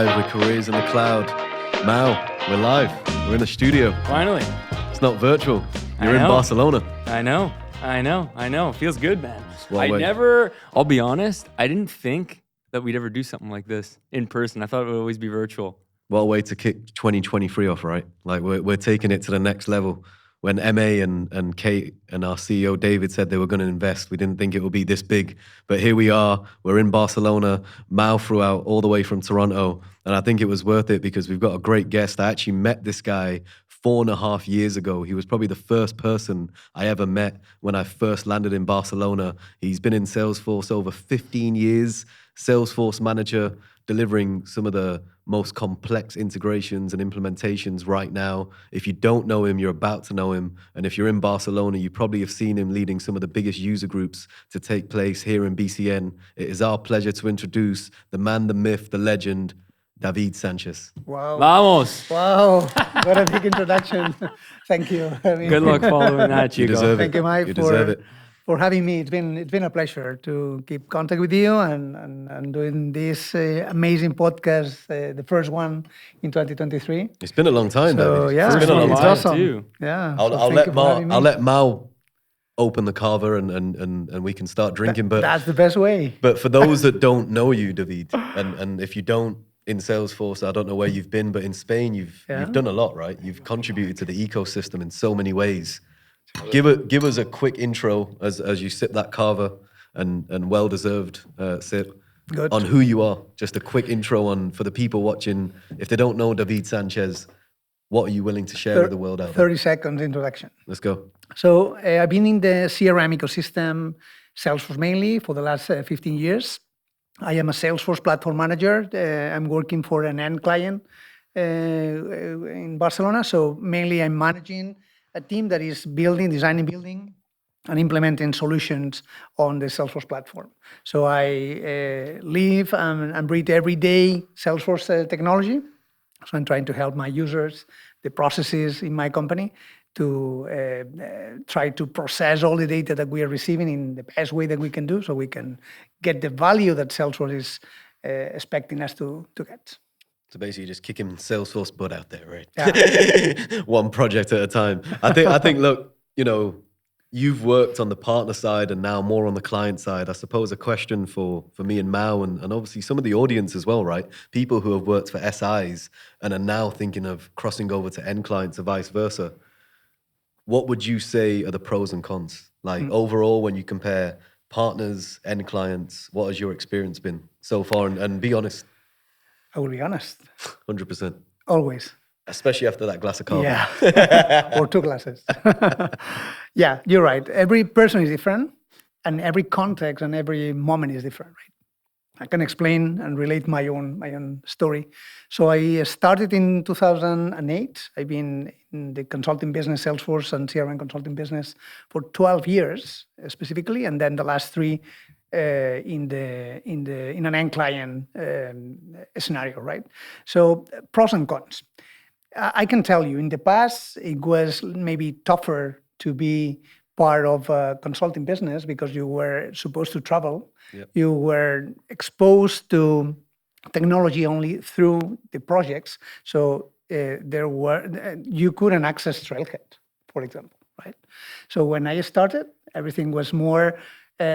live with Careers in the Cloud. Mao, we're live. We're in the studio. Finally. It's not virtual. You're in Barcelona. I know. Feels good, man. Well, I'll be honest, I didn't think that we'd ever do something like this in person. I thought it would always be virtual. What a way to kick 2023 off, right? Like we're taking it to the next level. When MA and Kate and our CEO David said they were going to invest, we didn't think it would be this big. But here we are. We're in Barcelona. Mao flew out all the way from Toronto. And I think it was worth it because we've got a great guest. I actually met this guy 4.5 years ago. He was probably the first person I ever met when I first landed in Barcelona. He's been in Salesforce over 15 years, Salesforce manager, delivering some of the most complex integrations and implementations right now. If you don't know him, you're about to know him. And if you're in Barcelona, you probably have seen him leading some of the biggest user groups to take place here in BCN. It is our pleasure to introduce the man, the myth, the legend, David Sánchez. Wow. Vamos. Wow. What a big introduction. Thank you. Good luck following that, You Chico. deserve Thank it. you, Mike, You deserve it. for having me. It's been a pleasure to keep contact with you and doing this amazing podcast, the first one in 2023. It's been a long time, So David. yeah, It's been a long it's time. awesome. too. Yeah. I'll thank let you for having me. I'll let Mao open the carver and we can start drinking. But That's the best way. But for those that don't know you, David, and if you don't in Salesforce, I don't know where you've been, but in Spain, you've done a lot, right? You've contributed to the ecosystem in so many ways. Give us a quick intro as you sip that carver and well-deserved sip Good. on who you are. Just a quick intro on for the people watching. If they don't know David Sánchez, what are you willing to share with the world out there? 30 seconds introduction. Let's go. So I've been in the CRM ecosystem, Salesforce mainly, for the last 15 years. I am a Salesforce platform manager. I'm working for an end client in Barcelona. So mainly I'm managing a team that is designing, and implementing solutions on the Salesforce platform. So I live and breathe every day Salesforce technology. So I'm trying to help my users, the processes in my company, to try to process all the data that we are receiving in the best way that we can do so we can get the value that Salesforce is expecting us to get. So basically just kicking Salesforce butt out there, right? Yeah. One project at a time. I think, look, you've worked on the partner side and now more on the client side. I suppose a question for me and Mao and obviously some of the audience as well, right? People who have worked for SIs and are now thinking of crossing over to end clients or vice versa. What would you say are the pros and cons? Like overall, when you compare partners, end clients, what has your experience been so far? And be honest. I will be honest. 100%. Always. Especially after that glass of coffee. Yeah. Or 2 glasses. Yeah, you're right. Every person is different and every context and every moment is different, right? I can explain and relate my own story. So I started in 2008. I've been in the consulting business, Salesforce and CRM consulting business for 12 years specifically, and then the last 3 in an end client scenario, right? So pros and cons. I can tell you, in the past, it was maybe tougher to be part of a consulting business because you were supposed to travel. Yep. You were exposed to technology only through the projects. So you couldn't access Trailhead, for example, right? So when I started, everything was more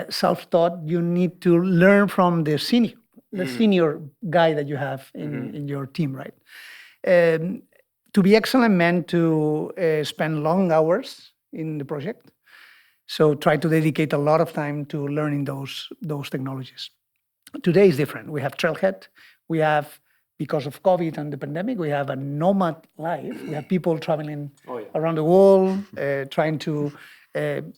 self-taught. You need to learn from the senior guy that you have in your team, right? To be excellent meant to spend long hours in the project. So try to dedicate a lot of time to learning those technologies. Today is different. We have Trailhead. We have, because of COVID and the pandemic, we have a nomad life. We have people traveling around the world, trying to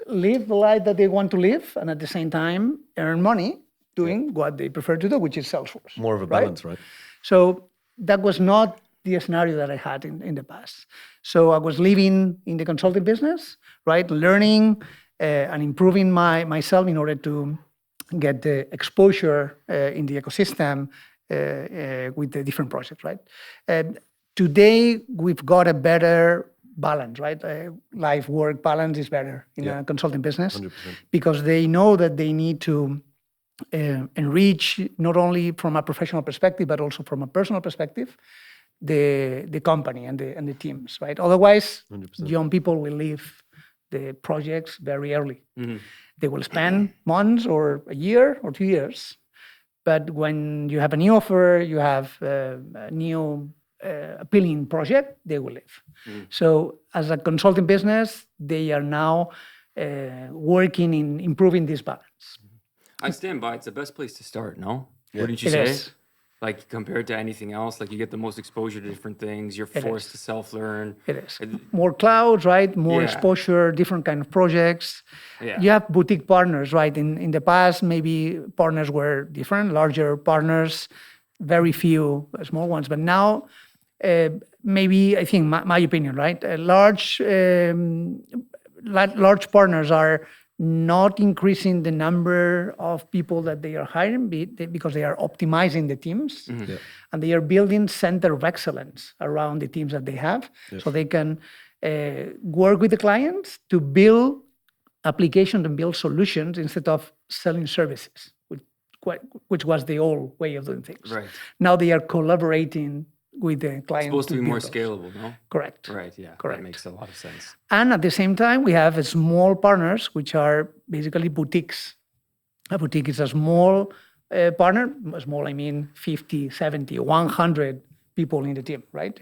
live the life that they want to live, and at the same time earn money doing what they prefer to do, which is Salesforce. More of a balance, right? So that was not the scenario that I had in the past. So I was living in the consulting business, right? Learning and improving myself in order to get the exposure in the ecosystem with the different projects, right? Today, we've got a better balance, right? Life-work balance is better in a consulting business 100%. because they know that they need to enrich, not only from a professional perspective, but also from a personal perspective, the company and the teams, right? Otherwise, 100%. young people will leave the projects very early. They will spend months or a year or 2 years. But when you have a new offer, you have a new appealing project, they will leave. So as a consulting business, they are now working in improving this balance. I stand by. It's the best place to start, no? Yeah. Wouldn't you It say? is. Like compared to anything else, like you get the most exposure to different things. You're forced is. to self-learn. It is. More clouds, right? More Yeah. exposure, different kind of projects. Yeah. You have boutique partners, right? In the past, maybe partners were different, larger partners, very few small ones. But now, maybe, I think, my opinion, right? Large partners are not increasing the number of people that they are hiring because they are optimizing the teams, and they are building center of excellence around the teams that they have, so they can work with the clients to build applications and build solutions instead of selling services, which was the old way of doing things. Right. Now they are collaborating with the client. Supposed to be more build those. scalable, no? Correct. Right, yeah. Correct. That makes a lot of sense. And at the same time, we have small partners, which are basically boutiques. A boutique is a small partner. Small, I mean 50, 70, 100 people in the team, right?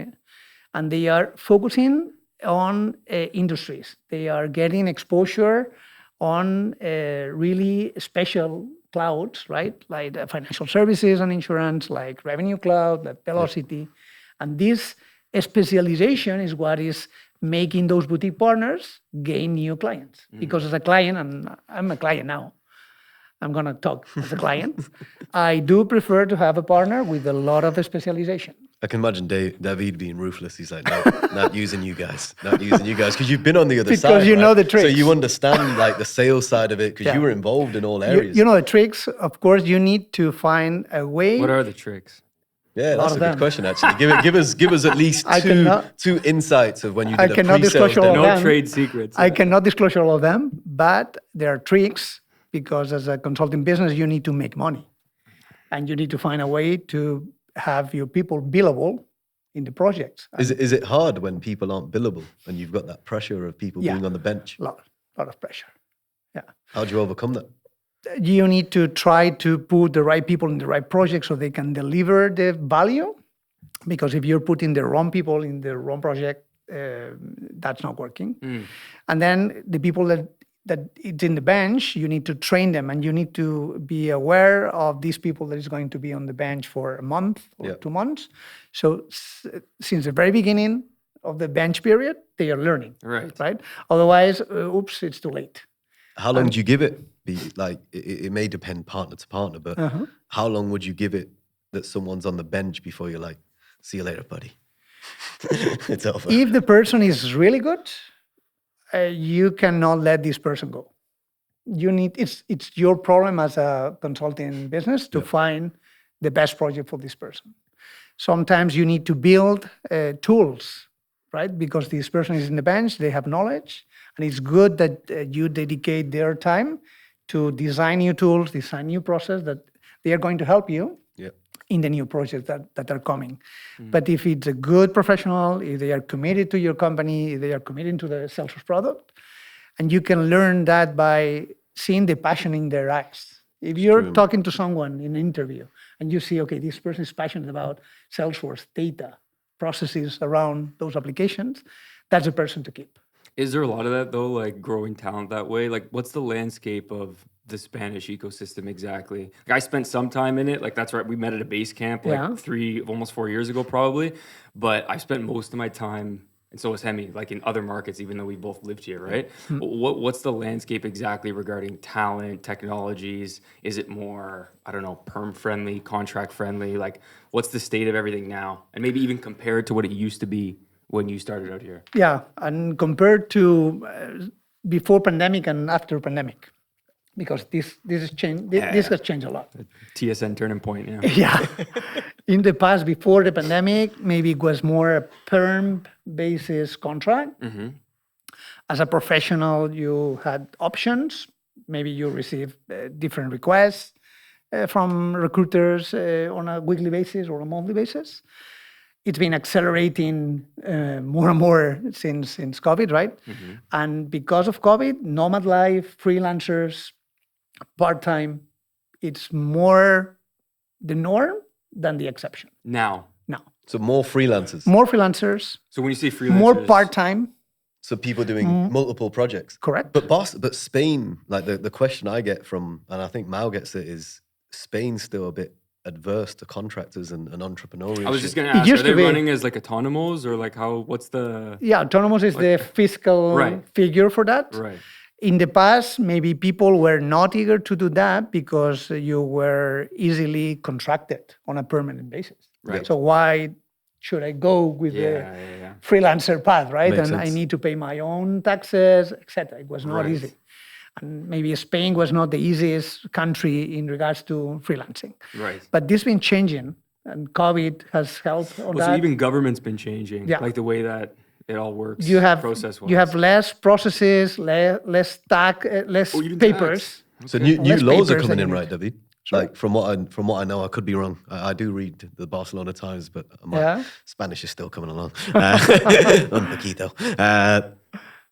And they are focusing on industries. They are getting exposure on really special clouds, right? Like financial services and insurance, like Revenue Cloud, like Velocity. And this specialization is what is making those boutique partners gain new clients. Because as a client, and I'm a client now, I'm going to talk as a client, I do prefer to have a partner with a lot of specialization. I can imagine David being ruthless. He's like, no, not using you guys, because you've been on the other side. Because you know the tricks. So you understand like the sales side of it, because you were involved in all areas. You know the tricks. Of course, you need to find a way. What are the tricks? Yeah, that's a them. good question, actually. Give us at least two insights of when you did I a cannot pre-sales disclose all demo. of No them. trade secrets. I cannot disclose all of them, but there are tricks, because as a consulting business, you need to make money. And you need to find a way to have your people billable in the projects. Is it hard when people aren't billable and you've got that pressure of people being on the bench? Lot of pressure. Yeah. How do you overcome that? You need to try to put the right people in the right project so they can deliver the value. Because if you're putting the wrong people in the wrong project, that's not working. And then the people that it's in the bench, you need to train them, and you need to be aware of these people that is going to be on the bench for a month or 2 months. So since the very beginning of the bench period, they are learning. Right? Otherwise, oops, it's too late. How long do you give it? It may depend partner to partner, but how long would you give it that someone's on the bench before you're like, see you later, buddy? It's over. If the person is really good, you cannot let this person go. It's your problem as a consulting business to find the best project for this person. Sometimes you need to build tools, right? Because this person is in the bench, they have knowledge, and it's good that you dedicate their time to design new tools, design new process that they are going to help you in the new projects that are coming. But if it's a good professional, if they are committed to your company, if they are committed to the Salesforce product, and you can learn that by seeing the passion in their eyes. If you're talking to someone in an interview and you see, okay, this person is passionate about Salesforce data, processes around those applications, that's a person to keep. Is there a lot of that though, like growing talent that way? Like what's the landscape of the Spanish ecosystem exactly? Like I spent some time in it, like that's right, we met at a base camp like almost 4 years ago probably, but I spent most of my time, and so was Hemi, like in other markets, even though we both lived here, right? What's the landscape exactly regarding talent, technologies? Is it more, I don't know, perm friendly, contract friendly? Like what's the state of everything now? And maybe even compared to what it used to be when you started out here? Yeah, and compared to before pandemic and after pandemic, because this has changed. This has changed a lot. TSN turning point, yeah. Yeah, in the past, before the pandemic, maybe it was more a perm basis contract. As a professional, you had options. Maybe you received different requests. from recruiters on a weekly basis or a monthly basis. It's been accelerating more and more since COVID, right? Mm-hmm. And because of COVID, nomad life, freelancers, part-time, it's more the norm than the exception. Now. So more freelancers. More freelancers. So when you say freelancers, more part-time. So people doing multiple projects. Correct. But Spain, like the question I get from, and I think Mao gets it, is Spain's still a bit adverse to contractors and entrepreneurial. I was just going to ask, are they running as like autonomous or like what's the... Yeah, autonomous is the fiscal figure for that. Right. In the past, maybe people were not eager to do that because you were easily contracted on a permanent basis. Right. So why should I go with the freelancer path, right? Makes and sense. I need to pay my own taxes, etc. It was not easy. And maybe Spain was not the easiest country in regards to freelancing. Right. But this has been changing, and COVID has helped on that. So even government's been changing, like the way that it all works process-wise. You have less processes, less papers. So new laws are coming in, anymore. right, David? Like from what I know, I could be wrong. I do read the Barcelona Times, but my Spanish is still coming along. Un poquito.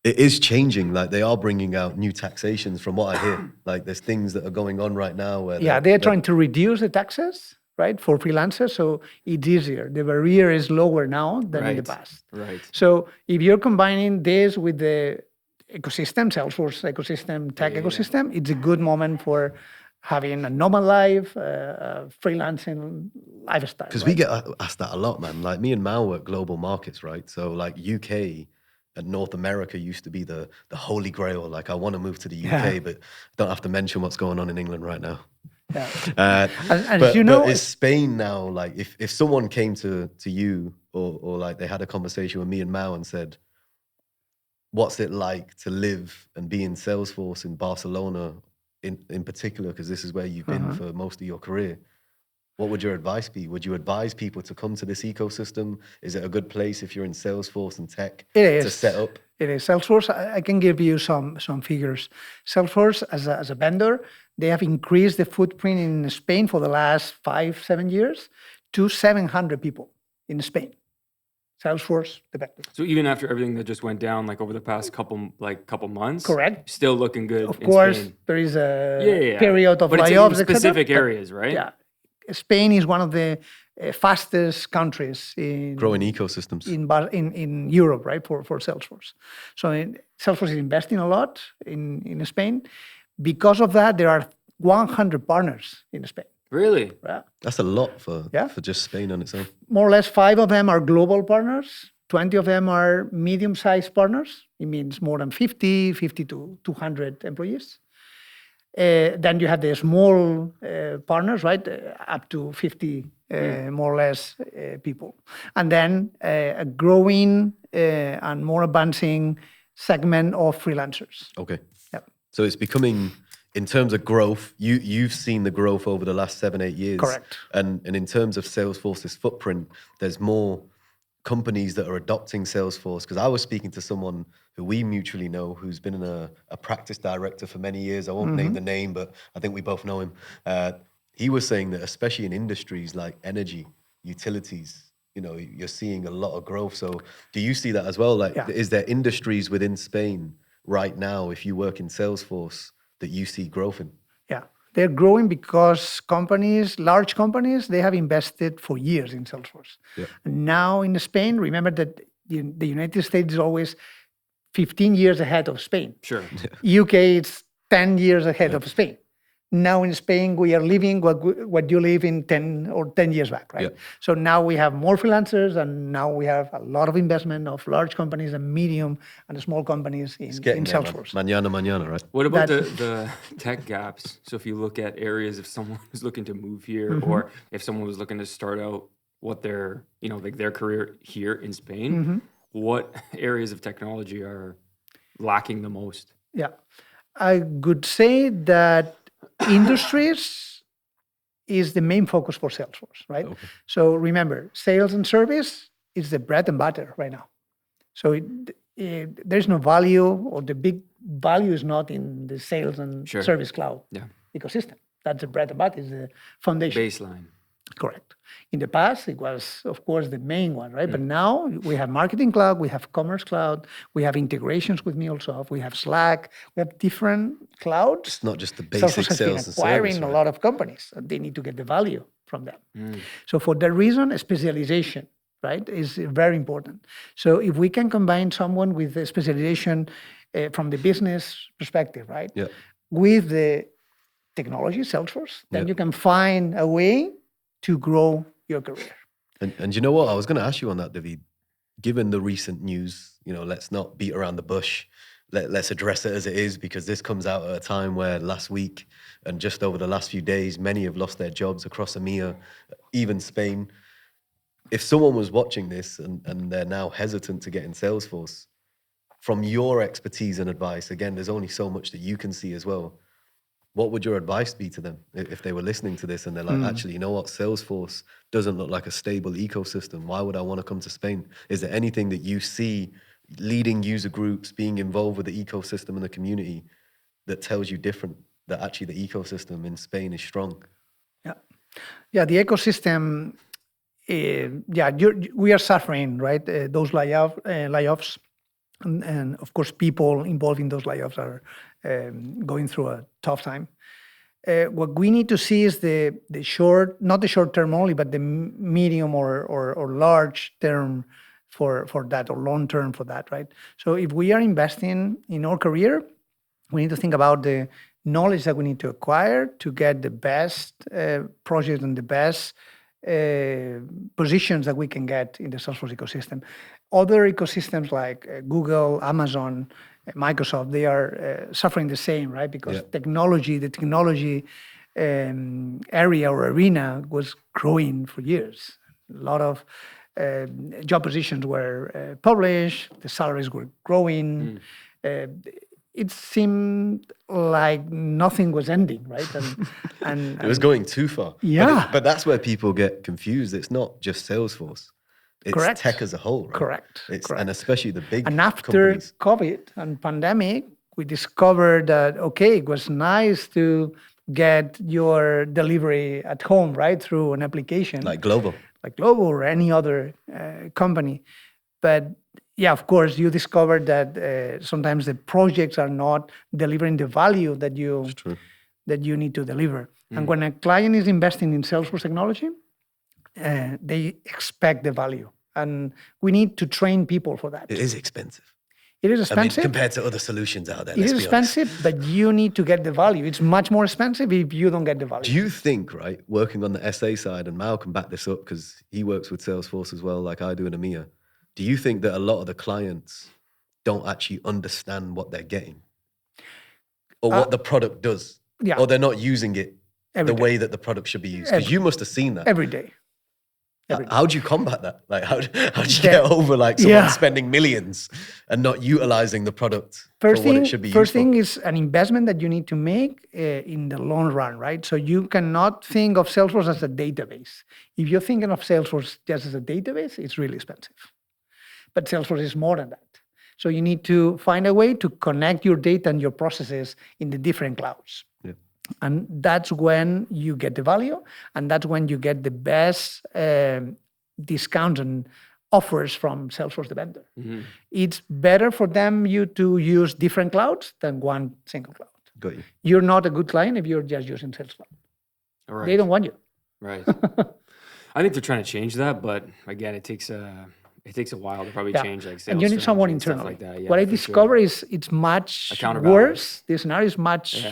It is changing. Like they are bringing out new taxations. From what I hear, like there's things that are going on right now where they're trying to reduce the taxes, right, for freelancers, so it's easier. The barrier is lower now than in the past. Right. So if you're combining this with the ecosystem, Salesforce ecosystem, tech ecosystem, it's a good moment for having a normal life, freelancing lifestyle. Because we get asked that a lot, man. Like me and Mao work global markets, right? So like UK and North America used to be the holy grail. Like I want to move to the UK, but don't have to mention what's going on in England right now. Yeah. But is Spain now, like if someone came to you or like they had a conversation with me and Mao and said, what's it like to live and be in Salesforce in Barcelona in particular, because this is where you've been for most of your career, what would your advice be? Would you advise people to come to this ecosystem? Is it a good place if you're in Salesforce and tech to set up? It is. Salesforce, I can give you some figures. Salesforce, as a vendor, they have increased the footprint in Spain for the last 5-7 years to 700 people in Spain. Salesforce, the vendor. So even after everything that just went down, like over the past couple months, correct, still looking good. Of course, Spain. there is a period of but layoffs, it's in specific areas, right? Yeah, Spain is one of the fastest countries in growing ecosystems in Europe, right? For Salesforce. So Salesforce is investing a lot in Spain. Because of that, there are 100 partners in Spain. Really? Yeah. That's a lot for just Spain on its own. More or less 5 of them are global partners. 20 of them are medium-sized partners. It means more than 50 to 200 employees. Then you have the small partners, right? Up to 50, more or less, people. And then a growing and more advancing segment of freelancers. Okay. Yeah. So it's becoming... In terms of growth, you've seen the growth over the last 7-8 years. Correct. And in terms of Salesforce's footprint, there's more companies that are adopting Salesforce. Because I was speaking to someone who we mutually know who's been a practice director for many years. I won't name the name, but I think we both know him. He was saying that especially in industries like energy, utilities, you're seeing a lot of growth. So do you see that as well? Like, is there industries within Spain right now, if you work in Salesforce, that you see growth in? Yeah, they're growing because large companies, they have invested for years in Salesforce. Yeah. And now in Spain, remember that the United States is always 15 years ahead of Spain. Sure. UK is 10 years ahead of Spain. Now in Spain, we are living what you live in 10 years back, right? Yeah. So now we have more freelancers, and now we have a lot of investment of large companies and medium and small companies in Salesforce. Mañana, right? What about the tech gaps? So if you look at areas, if someone was looking to move here, or if someone was looking to start out what their, like their career here in Spain, what areas of technology are lacking the most? Yeah, I would say that industries is the main focus for Salesforce, right? Okay. So remember, sales and service is the bread and butter right now. So there's no value, or the big value is not in the sales and service cloud ecosystem. That's the bread and butter, is the foundation. Baseline. Correct. In the past, it was, of course, the main one, right? But now we have Marketing Cloud, we have Commerce Cloud, we have integrations with MuleSoft, we have Slack, we have different clouds. It's not just the basic Salesforce has sales been and acquiring service, a right? lot of companies, and they need to get the value from them. So for that reason, specialization, right, is very important. So if we can combine someone with the specialization from the business perspective, right, Yeah. with the technology, Salesforce, then Yeah. you can find a way to grow your career. And you know what? I was going to ask you on that, David. Given the recent news, let's not beat around the bush. Let's address it as it is, because this comes out at a time where last week and just over the last few days, many have lost their jobs across EMEA, even Spain. If someone was watching this and they're now hesitant to get in Salesforce, from your expertise and advice, again, there's only so much that you can see as well. What would your advice be to them if they were listening to this and they're like, actually, you know what? Salesforce doesn't look like a stable ecosystem. Why would I want to come to Spain? Is there anything that you see leading user groups, being involved with the ecosystem and the community, that tells you different, that actually the ecosystem in Spain is strong? Yeah, the ecosystem, we are suffering, right? Those layoffs. And of course, people involved in those layoffs are going through a tough time. What we need to see is the short, not the short term only, but the medium or large term for that, or long term for that, right? So if we are investing in our career, we need to think about the knowledge that we need to acquire to get the best projects and the best positions that we can get in the Salesforce ecosystem. Other ecosystems like Google, Amazon, Microsoft, they are suffering the same, right? Because the technology area or arena was growing for years. A lot of job positions were published, the salaries were growing. It seemed like nothing was ending, right? And it was going too far. Yeah. But that's where people get confused. It's not just Salesforce. It's Correct. tech as a whole, right? Correct. And especially the big And after companies. COVID and pandemic, we discovered that, okay, it was nice to get your delivery at home, right? Through an application. Like Global. Like Global or any other company. But yeah, of course, you discovered that sometimes the projects are not delivering the value that you need to deliver. And when a client is investing in Salesforce technology, they expect the value. And we need to train people for that. It is expensive. It is expensive. I mean, compared to other solutions out there, it is expensive, but you need to get the value. It's much more expensive if you don't get the value. Do you think, right, working on the SA side, and Mal can back this up because he works with Salesforce as well, like I do in EMEA, do you think that a lot of the clients don't actually understand what they're getting? Or what the product does? Yeah. Or they're not using it Every the day. way that the product should be used? Because you must have seen that. Every day. How do you combat that? Like, how do you get over like someone spending millions and not utilizing the product for what it should be used First for? thing is an investment that you need to make in the long run, right? So you cannot think of Salesforce as a database. If you're thinking of Salesforce just as a database, it's really expensive. But Salesforce is more than that. So you need to find a way to connect your data and your processes in the different clouds. Yeah. And that's when you get the value, and that's when you get the best discounts and offers from Salesforce, the vendor. Mm-hmm. It's better for you to use different clouds than one single cloud. Got you. You're not a good client if you're just using Sales Cloud. Right. They don't want you. Right. I think they're trying to change that, but again, it takes a while to probably change like sales. And you need someone and stuff internally. like that. Yeah, what I for discover sure. is it's much Accountability. worse. The scenario is much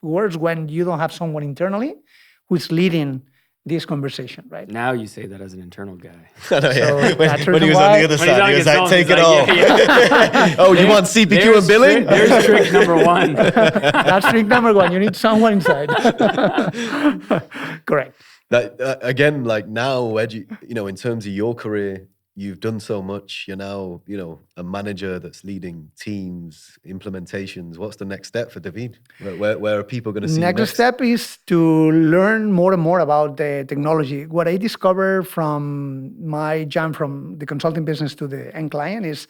worse when you don't have someone internally who's leading this conversation, right? Now you say that as an internal guy. I know, So when he was on the other side, he was like, take it all. Oh, you want CPQ and billing? There's trick number one. That's trick number one. You need someone inside. Correct. Again, like now, in terms of your career, you've done so much. You're now, a manager that's leading teams, implementations. What's the next step for David? Where are people going to see Next step is to learn more and more about the technology. What I discovered from my jump from the consulting business to the end client is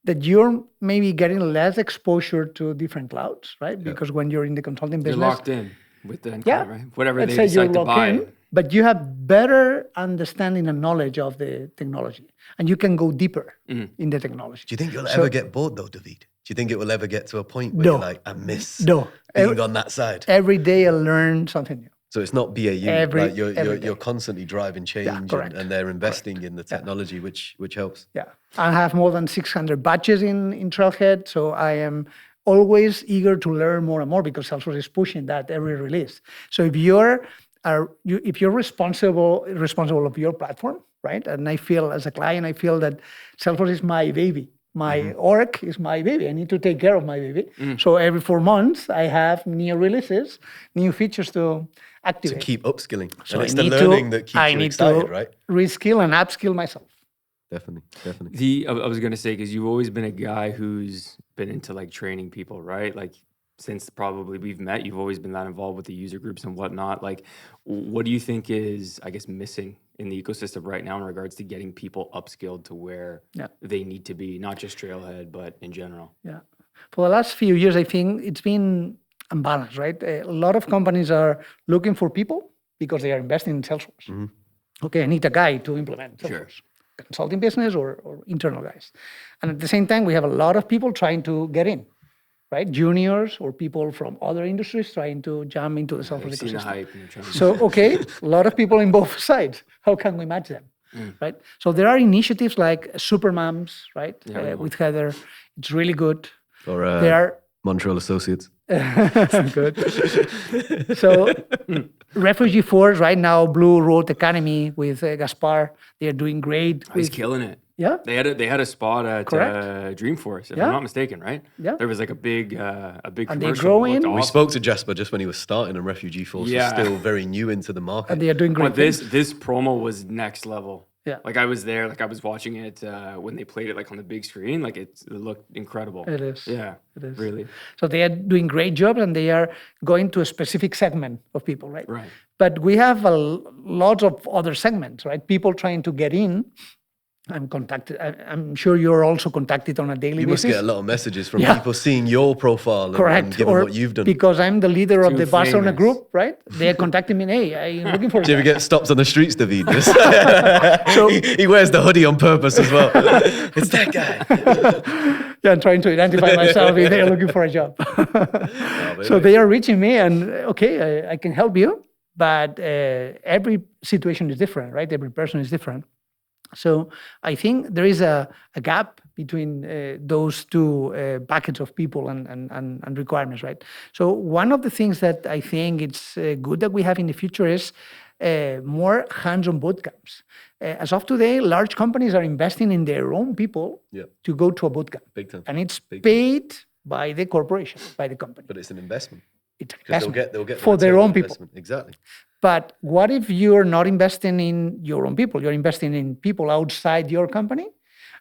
that you're maybe getting less exposure to different clouds, right? Because when you're in the consulting business, You're locked in. with the end Yeah. client, right? Whatever Let's they say you decide to log buy. in, but you have better understanding and knowledge of the technology, and you can go deeper in the technology. Do you think you'll ever get bored though, David? Do you think it will ever get to a point where No. you're like, I miss No. being on that side? Every day I learn something new. So it's not BAU. Every Like you're day. constantly driving change, correct. and they're investing in the technology, which helps. Yeah. I have more than 600 batches in Trailhead, so I am always eager to learn more and more because Salesforce is pushing that every release. So if you're responsible of your platform, right? And I feel as a client, I feel that Salesforce is my baby. My org is my baby. I need to take care of my baby. So every 4 months, I have new releases, new features to activate. To keep upskilling. So and it's I the need learning that keeps I you need excited, to right? reskill and upskill myself. Definitely. I was gonna say, because you've always been a guy who's been into like training people, right? Like since probably we've met, you've always been that involved with the user groups and whatnot. Like, what do you think is, I guess, missing in the ecosystem right now in regards to getting people upskilled to where they need to be, not just Trailhead, but in general? Yeah. For the last few years, I think it's been unbalanced, right? A lot of companies are looking for people because they are investing in Salesforce. Okay, I need a guy to implement Salesforce. Consulting business or internal guys. And at the same time, we have a lot of people trying to get in, right? Juniors or people from other industries trying to jump into the Salesforce I've seen the ecosystem. hype. And you're trying to So, okay, a lot of people in both sides. How can we match them, right? So there are initiatives like Supermoms, right? With Heather. It's really good. Or There are Montreal Associates. good. So Refugee Force right now, Blue Road Academy with Gaspar, they are doing great. He's killing it. Yeah. They had a spot at Dreamforce, if I'm not mistaken, right? Yeah. There was like a big And they're commercial. growing. Looked We We awesome. spoke to Jasper just when he was starting, and Refugee Force was still very new into the market. And they are doing great But this promo was next level. Yeah. Like I was there, like I was watching it when they played it like on the big screen. Like it looked incredible. It is. Yeah. It is. Really. So they are doing great jobs and they are going to a specific segment of people, right? Right. But we have lots of other segments, right? People trying to get in. I'm sure you're also contacted on a daily You basis. must get a lot of messages from people seeing your profile and Correct. given Or what you've done. because I'm the leader of Too the Barcelona famous. group, right? They are contacting me. Hey, I'm looking for. Do you ever get stopped on the streets, David? So he wears the hoodie on purpose as well. It's that guy. yeah, I'm trying to identify myself if they're looking for a job. So they are reaching me, and okay, I can help you, but every situation is different, right? Every person is different. So I think there is a gap between those two buckets of people and requirements, right? So one of the things that I think it's good that we have in the future is more hands-on bootcamps. As of today, large companies are investing in their own people to go to a bootcamp. Big time. And it's paid by the corporation, by the company. But it's an investment. It's an Because investment they'll get the for their return own on people. investment. Exactly. But what if you're not investing in your own people? You're investing in people outside your company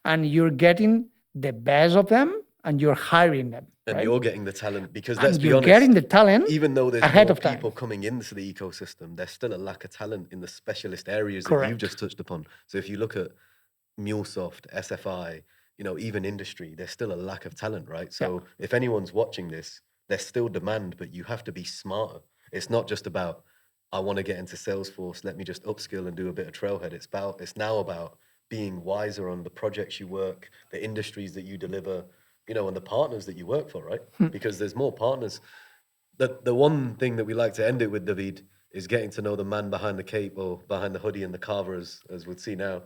and you're getting the best of them and you're hiring them. And right? you're getting the talent because And let's be you're honest, getting the talent even though there's ahead more of time. people coming into the ecosystem, there's still a lack of talent in the specialist areas that Correct. you've just touched upon. So if you look at MuleSoft, SFI, even industry, there's still a lack of talent, right? So if anyone's watching this, there's still demand, but you have to be smarter. It's not just about, I want to get into Salesforce, let me just upskill and do a bit of Trailhead. It's now about being wiser on the projects you work, the industries that you deliver, and the partners that you work for, right? Because there's more partners. The one thing that we like to end it with, David, is getting to know the man behind the cape or behind the hoodie and the carver, as we'd see now.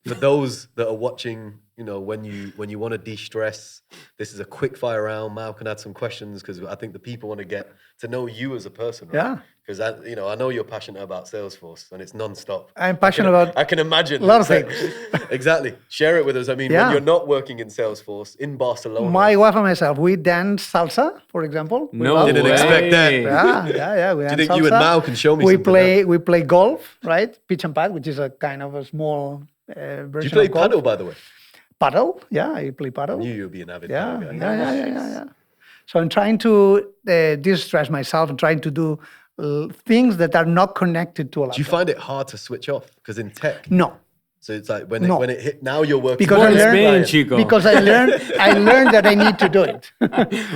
For those that are watching, when you want to de-stress, this is a quick fire round. Mal can add some questions because I think the people want to get to know you as a person, right? Yeah. Because I know you're passionate about Salesforce and it's non-stop. I'm passionate about I can imagine a lot of things. Exactly. Share it with us. I mean, when you're not working in Salesforce in Barcelona. My wife and myself, we dance salsa, for example. No, Didn't way. expect that. Yeah. We Do you dance think salsa. you and Mal can show me we something? We play golf, right? Pitch and pad, which is a kind of a small version Do you play of golf. paddle, by the way? Paddle, yeah, I play paddle. I knew you'd be an avid Yeah, paddle guy. yeah. So I'm trying to de-stress myself and trying to do things that are not connected to a laptop. Do you find it hard to switch off? Because in tech, No. So it's like No. when it hit, now you're working. Because Born I in learned- Spain, Chico. because I learned that I need to do it.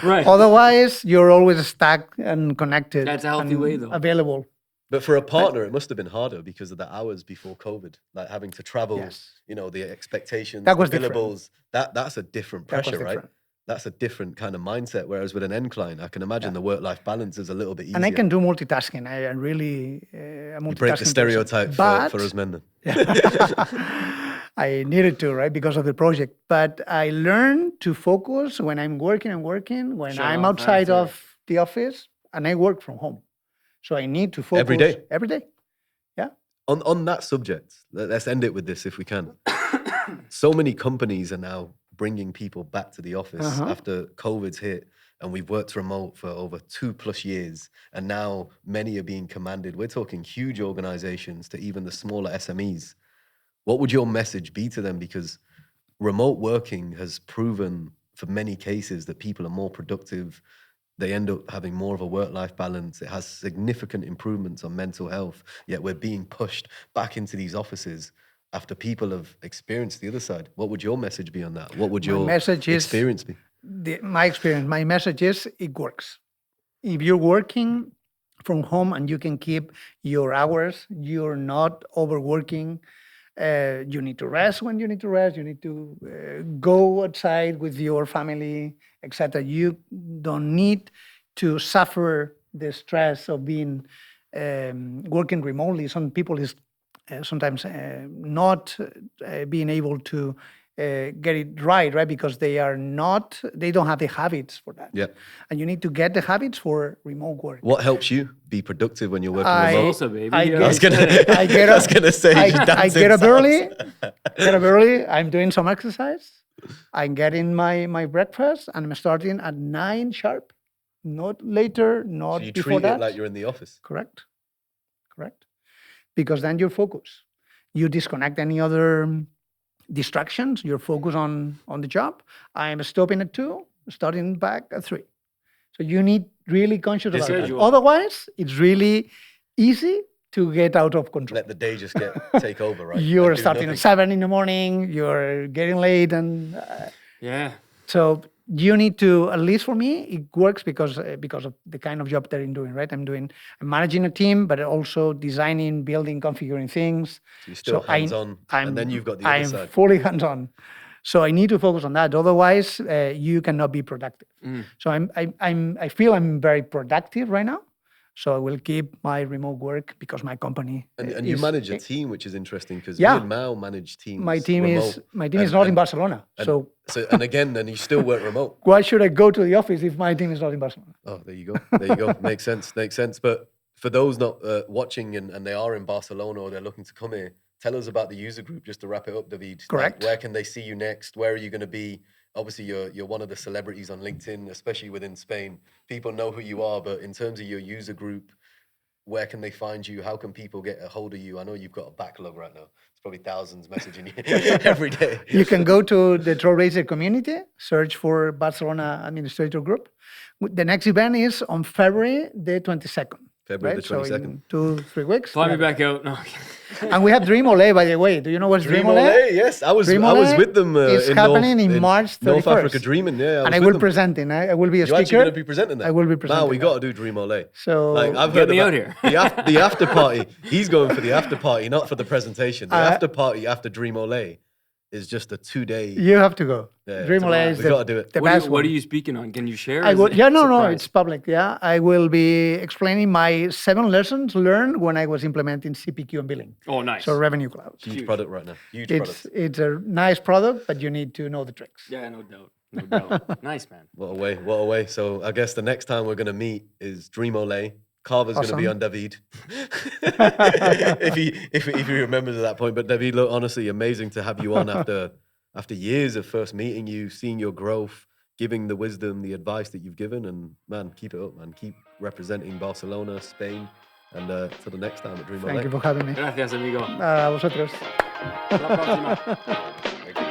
Right. Otherwise, you're always stuck and connected. That's a healthy and way, though. Available. But for a partner, it must have been harder because of the hours before COVID, like having to travel, Yes. the expectations, That was the different. billables. That's a different That was pressure, right? different. That's a different kind of mindset. Whereas with an end client, I can imagine the work-life balance is a little bit easier. And I can do multitasking. I really a multitasking break the stereotype person. for us men then. I needed to, right, because of the project. But I learned to focus when I'm working and working, when Shut I'm off outside after. of the office, and I work from home. So I need to focus Every day? Every day. Yeah. On that subject, let's end it with this if we can. So many companies are now bringing people back to the office after COVID's hit, and we've worked remote for over 2+ years, and now many are being commanded. We're talking huge organizations to even the smaller SMEs. What would your message be to them? Because remote working has proven for many cases that people are more productive. They end up having more of a work-life balance. It has significant improvements on mental health, yet we're being pushed back into these offices after people have experienced the other side. What would your message be on that? What would your experience be? My message is it works. If you're working from home and you can keep your hours, you're not overworking. You need to rest when you need to rest. You need to go outside with your family, etc. You don't need to suffer the stress of being working remotely. Some people is sometimes not being able to get it right, because they don't have the habits for that. Yeah. And you need to get the habits for remote work. What helps you be productive when you're working remote? Salsa, baby. I Yeah. get I was gonna say I dancing get up salsa. early. I'm doing some exercise. I'm getting my breakfast, and I'm starting at 9 sharp. Not later, not So you before treat that. it like you're in the office. Correct. Because then you're focused. You disconnect any other distractions. You're focused on the job. I'm stopping at 2, starting back at 3. So you need really conscious about that. Schedule. Otherwise, it's really easy to get out of control. Let the day just take over, right? You're And do starting nothing. at 7 in the morning. You're getting late, and Yeah. so you need to. At least for me, it works because of the kind of job that I'm doing. Right, I'm managing a team, but also designing, building, configuring things. So you're still hands-on, and then you've got the other I'm side. fully hands-on. So I need to focus on that. Otherwise, you cannot be productive. So I feel I'm very productive right now. So I will keep my remote work because my company. And you manage a team, which is interesting because Yeah. me and Mao manage teams. My team remote. is not in Barcelona. So And again, then you still work remote. why should I go to the office if my team is not in Barcelona? Oh, there you go. There you go. Makes sense. But for those not watching and they are in Barcelona or they're looking to come here, tell us about the user group just to wrap it up, David. Correct. Like, where can they see you next? Where are you going to be? Obviously, you're one of the celebrities on LinkedIn, especially within Spain. People know who you are, but in terms of your user group, where can they find you? How can people get a hold of you? I know you've got a backlog right now. It's probably thousands messaging you every day. You can go to the Trailblazer community, search for Barcelona Administrator Group. The next event is on February the 22nd. February the So 22nd. in 2-3 weeks. Fly me back out. No. And we have Dream Ole, by the way. Do you know what's Dream Ole? Yes. I was Dream with Ole them is happening in March 31st. North Africa Dreaming, yeah. And I will present it. I will be a You're actually speaker. going to be presenting that? I will be presenting Wow, we that. got to do Dream Ole. So Like, I've Get heard me about out here. the after party. He's going for the after party, not for the presentation. The after party after Dream Ole is just a 2-day. you have to go. Yeah, Dream Ole is we the, gotta do it. the What best are one. you speaking on? Can you share? I Is will, it no, surprise? it's public. Yeah, I will be explaining my 7 lessons learned when I was implementing CPQ and billing. Oh, nice. So Revenue Cloud. Huge product right now. Huge It's product. it's a nice product, but you need to know the tricks. Yeah, no doubt. No doubt. Nice, man. What a way. So I guess the next time we're going to meet is Dream Ole. Carver's going to be on David. if he remembers at that point. But David, look, honestly, amazing to have you on after years of first meeting you, seeing your growth, giving the wisdom, the advice that you've given. And man, keep it up, man. Keep representing Barcelona, Spain. And till the next time at Dream Ole. Thank you for having me. Gracias, amigo. A vosotros. Hasta la próxima. Thank you.